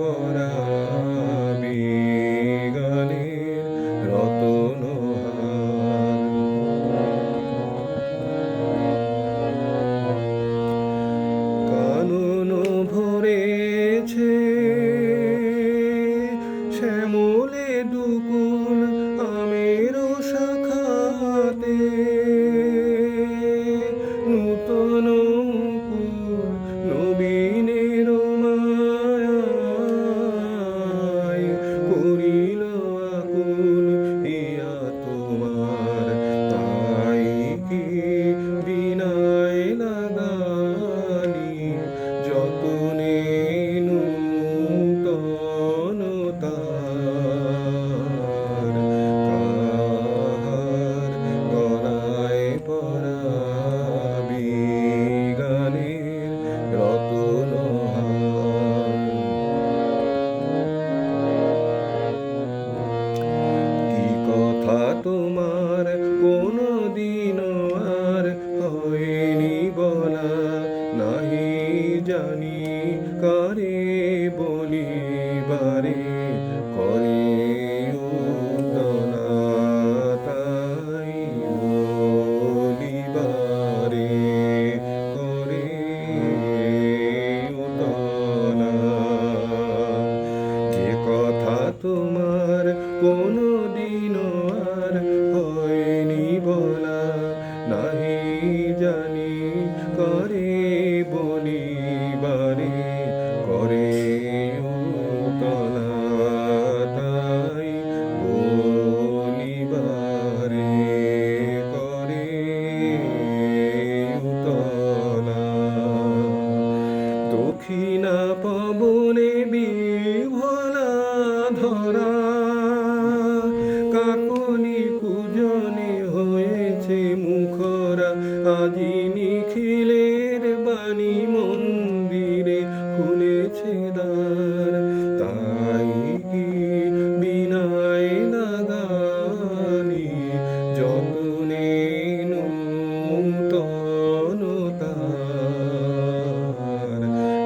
পরাবি গানের রতনহার। কানন ভরেছে শ্যামলে দুকুল আমের শাখাতে, নূতন নবীনের মায়ায় করিল আকুল ইয়া তোমার। তাই কি বিনায় লাগানি যতনে নূতন তার। কাহার গলায় পরাবি গানের রতনহার। কি কথা তোমার কোনো দিন আর হয়নি বলা, নাহি জানি কারে বলিবারে করে উতলা। তাই বলিবারে করে উতলা। যে কথা তোমার কোনো দিন আর হয়নি বলা, নাহি জানি করে বলিবারে করে উতলা। তাই বলিবারে করে উতলা। দক্ষিণা পবনে বিহ্বলা ধরা, কাকলি কুজনে হয়েছে মুখরা। আজি নিখিলের বাণী মন্দিরে খুলেছে দ্বার। তাই কি বিনায় লাগানি যতনে নূতন তার।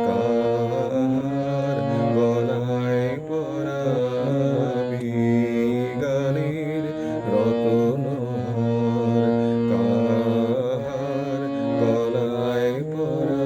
কাহার গলায় পরাবি গানের রতনহার। কাহার গলায় পরাবি